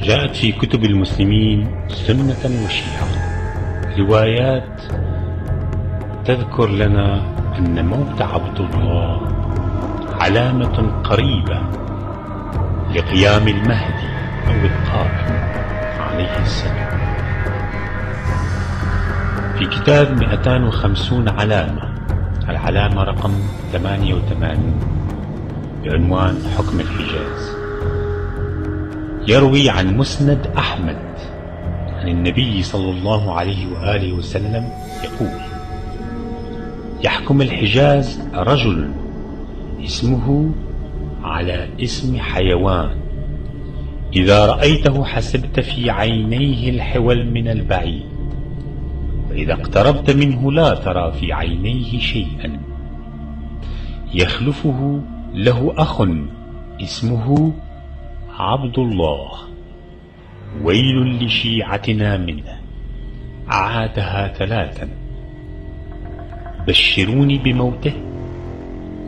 جاءت في كتب المسلمين سنة وشيعة روايات تذكر لنا أن موت عبد الله علامة قريبة لقيام المهدي أو القائم عليه السلام. في كتاب 250 علامة، العلامة رقم 88 بعنوان حكم الحجاز، يروي عن مسند أحمد عن النبي صلى الله عليه وآله وسلم يقول: يحكم الحجاز رجل اسمه على اسم حيوان، إذا رأيته حسبت في عينيه الحول من البعيد، وإذا اقتربت منه لا ترى في عينيه شيئا. يخلفه له أخ اسمه عبد الله، ويل لشيعتنا منه. أعادها 3: بشروني بموته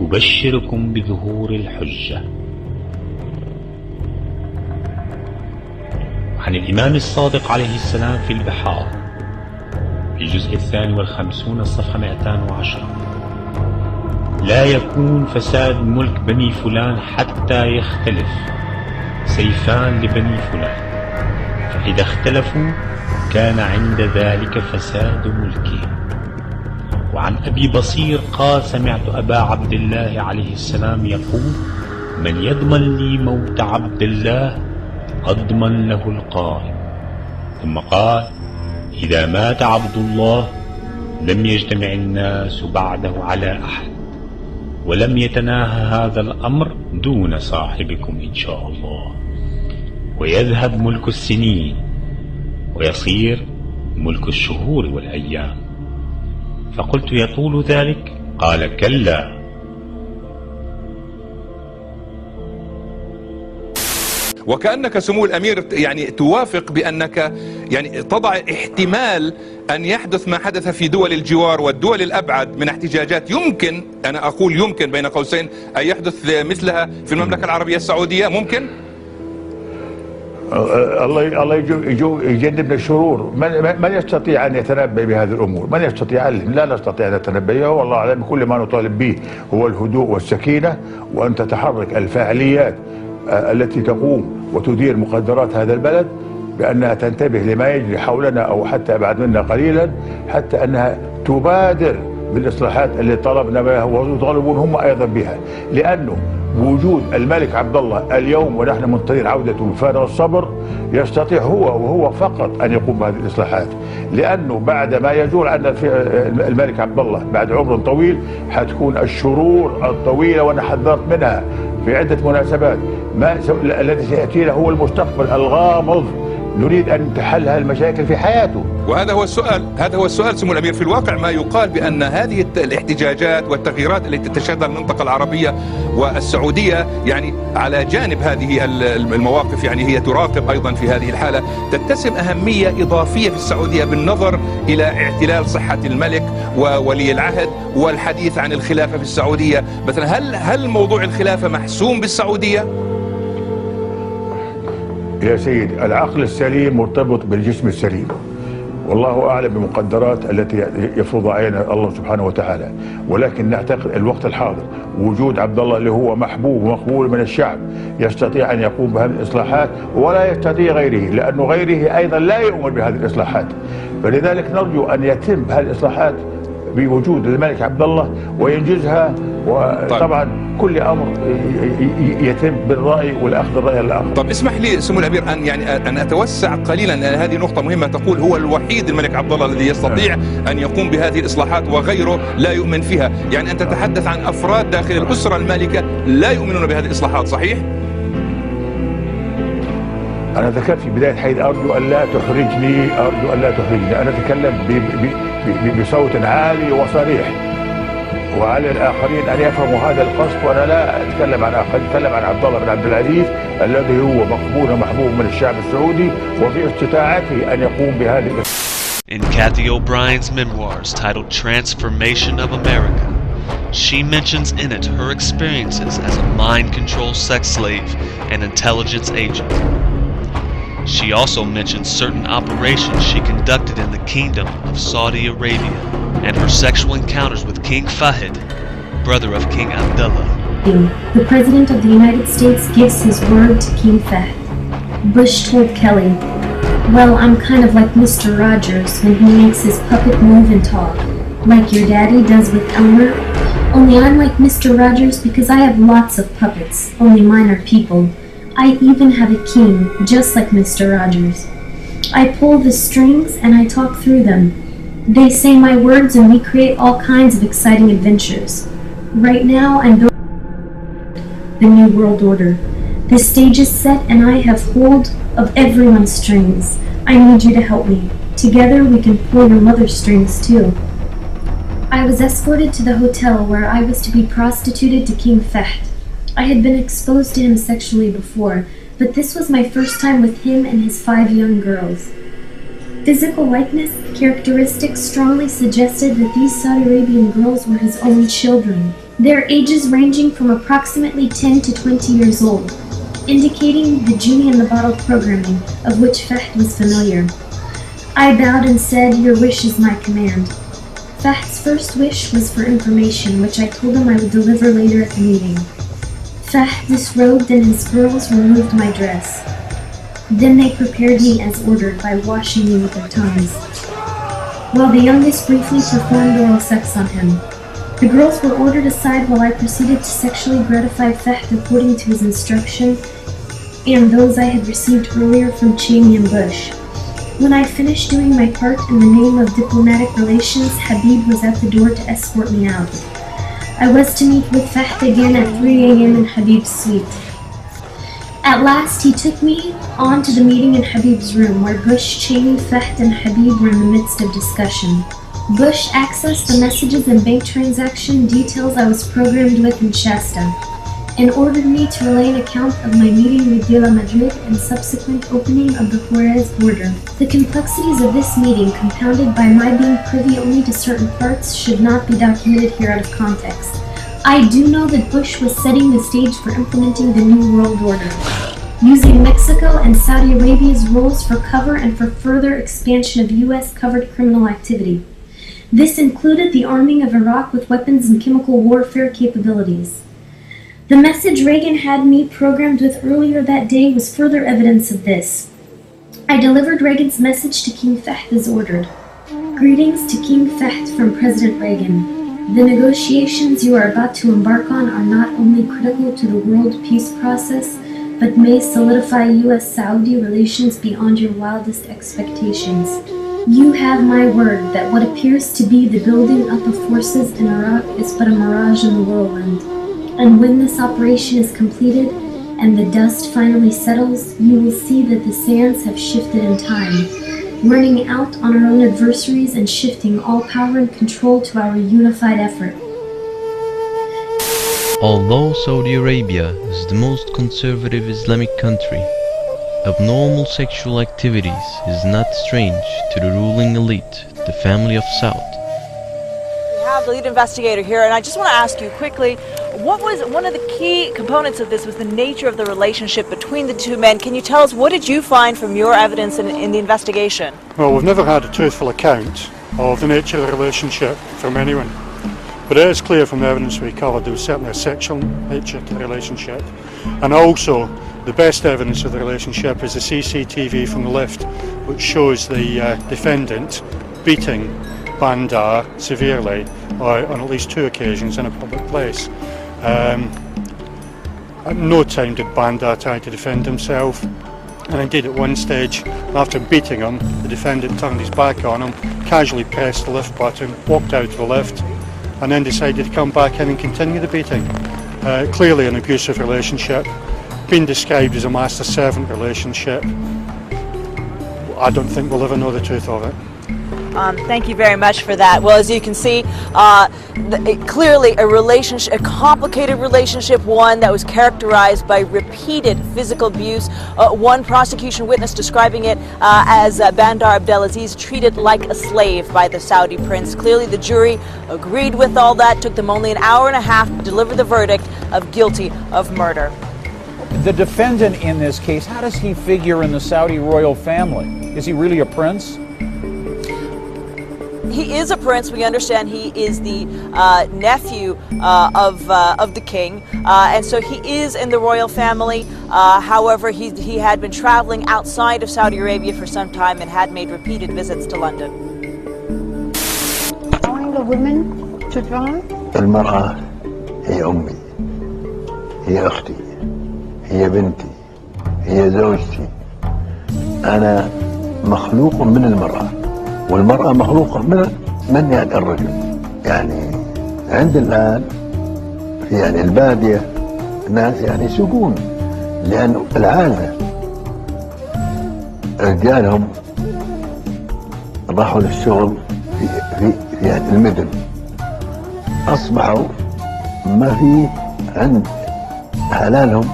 أبشركم بظهور الحجة. عن الإمام الصادق عليه السلام في البحار في الجزء 52 الصفحة 210: لا يكون فساد ملك بني فلان حتى يختلف سيفان لبني فلان، فإذا اختلفوا كان عند ذلك فساد ملكهم. وعن أبي بصير قال: سمعت أبا عبد الله عليه السلام يقول: من يضمن لي موت عبد الله أضمن له القائم. ثم قال: إذا مات عبد الله لم يجتمع الناس بعده على أحد، ولم يتناهى هذا الأمر دون صاحبكم إن شاء الله، ويذهب ملك السنين ويصير ملك الشهور والأيام. فقلت: يطول ذلك؟ قال: كلا. وكأنك سمو الأمير يعني توافق بأنك يعني تضع احتمال أن يحدث ما حدث في دول الجوار والدول الأبعد من احتجاجات، يمكن، أنا أقول يمكن بين قوسين، أن يحدث مثلها في المملكة العربية السعودية. ممكن؟ الله يجنبنا الشرور. من يستطيع أن يتنبأ بهذه الأمور؟ من يستطيع؟ لا نستطيع أن نتنبأ. والله أعلم. كل ما نطالب به هو الهدوء والسكينة، وأن تتحرك الفاعليات التي تقوم وتدير مقدرات هذا البلد بأنها تنتبه لما يجري حولنا أو حتى أبعد منا قليلا، حتى أنها تبادر بالإصلاحات اللي طلبنا بها ويطالبون هم أيضا بها. لأنه وجود الملك عبد الله اليوم ونحن منتظرين عودته بفارغ الصبر، يستطيع هو وهو فقط أن يقوم بهذه الإصلاحات. لأنه بعد ما يزول عنا الملك عبد الله بعد عمر طويل حتكون الشرور الطويلة، وأنا حذرت منها في عدة مناسبات. الذي سيأتينا هو المستقبل الغامض، نريد أن تحل هذه المشاكل في حياته. وهذا هو السؤال سمو الأمير. في الواقع ما يقال بأن هذه الاحتجاجات والتغييرات التي تشهدها المنطقة العربية والسعودية يعني على جانب هذه المواقف، يعني هي تراقب أيضا في هذه الحالة، تتسم أهمية إضافية في السعودية بالنظر إلى اعتلال صحة الملك وولي العهد والحديث عن الخلافة في السعودية. مثلا هل موضوع الخلافة محسوم بالسعودية؟ يا سيدي، العقل السليم مرتبط بالجسم السليم، والله أعلم بمقدرات التي يفرضها علينا الله سبحانه وتعالى. ولكن نعتقد الوقت الحاضر وجود عبد الله اللي هو محبوب ومقبول من الشعب يستطيع أن يقوم بهذه الإصلاحات، ولا يستطيع غيره، لأنه غيره أيضا لا يؤمن بهذه الإصلاحات. فلذلك نرجو أن يتم هذه الإصلاحات بوجود الملك عبد الله وينجزها. وطبعا كل امر يتم بالراي والاخذ الراي الاخر. طب اسمح لي سمو الامير ان اتوسع قليلا، لان هذه نقطه مهمه. تقول هو الوحيد الملك عبد الله الذي يستطيع ان يقوم بهذه الاصلاحات وغيره لا يؤمن فيها، يعني انت تتحدث عن افراد داخل الاسره المالكه لا يؤمنون بهذه الاصلاحات، صحيح؟ أنا ذكرت في بداية حيث أرجو أن لا تحرجني، أنا أتكلم بصوت عالي وصريح، وعلى الآخرين أن يفهموا هذا القصد. وأنا لا أتكلم عن آخرين، أتكلم عن عبد الله بن عبد العزيز الذي هو مقبول ومحبوب من الشعب السعودي، وفي استطاعته أن يقوم بهذه. In Kathy O'Brien's memoirs titled Transformation of America, she mentions in it her experiences as a mind-control sex slave and intelligence agent. She also mentioned certain operations she conducted in the Kingdom of Saudi Arabia and her sexual encounters with King Fahd, brother of King Abdullah. The President of the United States gives his word to King Fahd. Bush told Kelly, "Well, I'm kind of like Mr. Rogers when he makes his puppet move and talk, like your daddy does with Elmer. Only I'm like Mr. Rogers because I have lots of puppets, only mine are people. I even have a king, just like Mr. Rogers. I pull the strings and I talk through them. They say my words and we create all kinds of exciting adventures. Right now I'm building the New World Order. The stage is set and I have hold of everyone's strings. I need you to help me. Together we can pull your mother's strings too." I was escorted to the hotel where I was to be prostituted to King Fahd. I had been exposed to him sexually before, but this was my first time with him and his 5 young girls. Physical likeness characteristics strongly suggested that these Saudi Arabian girls were his own children, their ages ranging from approximately 10 to 20 years old, indicating the genie in the bottle programming, of which Fahd was familiar. I bowed and said, "Your wish is my command." Fahd's first wish was for information, which I told him I would deliver later at the meeting. Fahd disrobed and his girls removed my dress. Then they prepared me as ordered by washing me with their tongues, while the youngest briefly performed oral sex on him. The girls were ordered aside while I proceeded to sexually gratify Fahd according to his instruction and those I had received earlier from Cheney and Bush. When I finished doing my part in the name of diplomatic relations, Habib was at the door to escort me out. I was to meet with Fahd again at 3 a.m. in Habib's suite. At last, he took me on to the meeting in Habib's room, where Bush, Cheney, Fahd, and Habib were in the midst of discussion. Bush accessed the messages and bank transaction details I was programmed with in Shasta, and ordered me to relay an account of my meeting with De La Madrid and subsequent opening of the Juarez border. The complexities of this meeting, compounded by my being privy only to certain parts, should not be documented here out of context. I do know that Bush was setting the stage for implementing the New World Order, using Mexico and Saudi Arabia's roles for cover and for further expansion of U.S.-covered criminal activity. This included the arming of Iraq with weapons and chemical warfare capabilities. The message Reagan had me programmed with earlier that day was further evidence of this. I delivered Reagan's message to King Fahd as ordered. Greetings to King Fahd from President Reagan. The negotiations you are about to embark on are not only critical to the world peace process, but may solidify U.S.-Saudi relations beyond your wildest expectations. You have my word that what appears to be the building up of forces in Iraq is but a mirage in the whirlwind. And when this operation is completed and the dust finally settles, you will see that the sands have shifted in time, running out on our own adversaries and shifting all power and control to our unified effort. Although Saudi Arabia is the most conservative Islamic country, abnormal sexual activities is not strange to the ruling elite, the family of Saud. We have the lead investigator here, and I just want to ask you quickly, what was one of the key components of this was the nature of the relationship between the two men. Can you tell us, what did you find from your evidence in the investigation? Well, we've never had a truthful account of the nature of the relationship from anyone. But it is clear from the evidence we covered there was certainly a sexual nature to the relationship. And also, the best evidence of the relationship is the CCTV from the lift, which shows the defendant beating Bandar severely on at least 2 occasions in a public place. At no time did Bandar try to defend himself, and indeed at one stage, after beating him, the defendant turned his back on him, casually pressed the lift button, walked out of the lift, and then decided to come back in and continue the beating. Clearly an abusive relationship, been described as a master-servant relationship. I don't think we'll ever know the truth of it. Thank you very much for that. Well, as you can see, clearly a complicated relationship, one that was characterized by repeated physical abuse. One prosecution witness describing it as Bandar Abdelaziz treated like a slave by the Saudi prince. Clearly the jury agreed with all that, took them only an hour and a half to deliver the verdict of guilty of murder. The defendant in this case, how does he figure in the Saudi royal family? Is he really a prince? He is a prince. We understand he is the nephew of the king, and so he is in the royal family. However, he had been traveling outside of Saudi Arabia for some time and had made repeated visits to London. Allowing the women to drive? المرأة هي أمي، هي أختي، هي بنتي، هي زوجتي. أنا مخلوق من المرأة، والمرأة مخلوقة من يعني الرجل. يعني عند الآن في يعني البادية الناس يعني يسوقون، لأن العادة رجالهم راحوا للشغل في يعني المدن، أصبحوا ما في عند حلالهم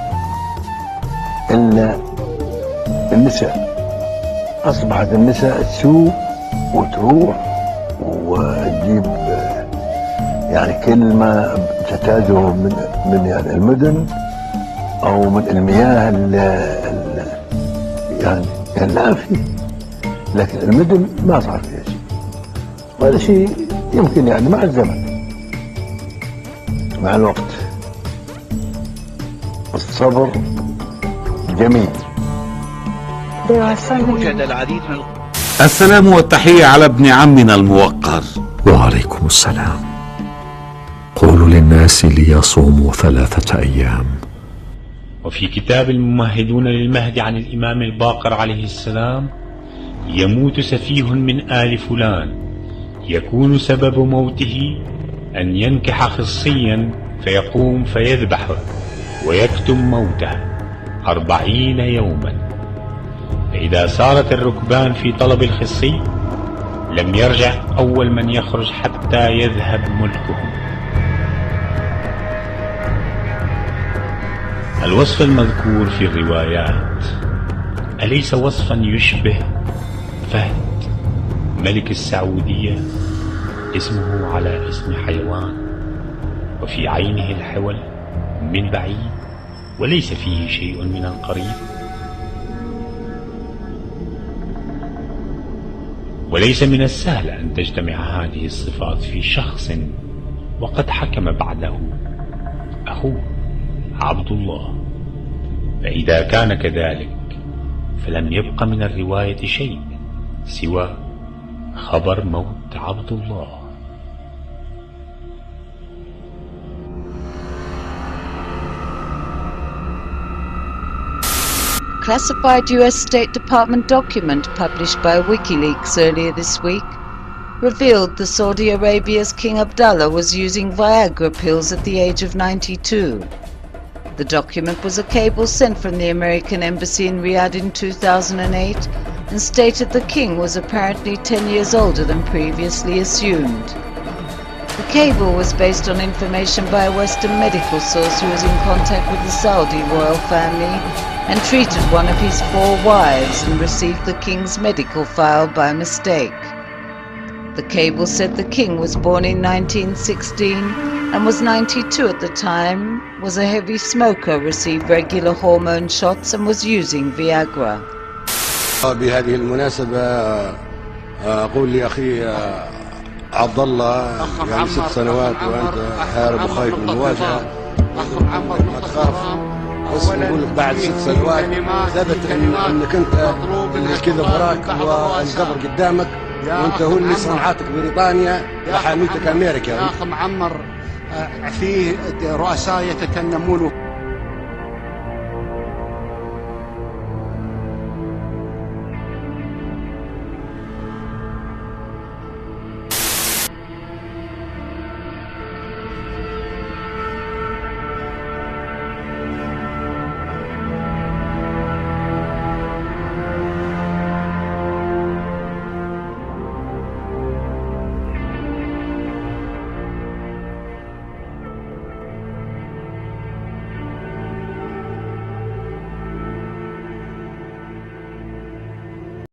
إلا النساء. أصبحت النساء تسوق وتروح وتجيب يعني كل ما تحتاجه من يعني المدن أو من المياه يعني لا فيه، لكن المدن ما صار فيها شيء. وهذا شيء يمكن يعني مع الزمن، مع الوقت. الصبر جميل. وجد العديد من السلام والتحية على ابن عمنا الموقر. وعليكم السلام. قولوا للناس ليصوموا 3 أيام. وفي كتاب الممهدون للمهدي عن الإمام الباقر عليه السلام: يموت سفيه من آل فلان، يكون سبب موته أن ينكح خصيا فيقوم فيذبحه ويكتم موته 40 يوما، فإذا سارت الركبان في طلب الخصي لم يرجع أول من يخرج حتى يذهب ملكه. الوصف المذكور في الروايات أليس وصفا يشبه فهد ملك السعودية؟ اسمه على اسم حيوان، وفي عينه الحول من بعيد وليس فيه شيء من القريب. وليس من السهل أن تجتمع هذه الصفات في شخص وقد حكم بعده أخوه عبد الله. فإذا كان كذلك فلم يبق من الرواية شيء سوى خبر موت عبد الله. Classified US State Department document published by WikiLeaks earlier this week revealed that Saudi Arabia's King Abdullah was using Viagra pills at the age of 92. The document was a cable sent from the American Embassy in Riyadh in 2008 and stated the king was apparently 10 years older than previously assumed. The cable was based on information by a Western medical source who was in contact with the Saudi royal family and treated one of his 4 wives and received the king's medical file by mistake. The cable said the king was born in 1916 and was 92 at the time, was a heavy smoker, received regular hormone shots and was using Viagra. بهذه المناسبة أقول لأخي عبد الله يعني 6 سنوات وأنت هارب وخايف من المواجهة، ما تخاف. بس نقول لك بعد 6 سنوات ثبت انك انت الكذب وراك والقبر قدامك، وانت هو اللي صنعتك بريطانيا وحاميتك امريكا. يا اخ معمر، فيه رؤساء يتكلمون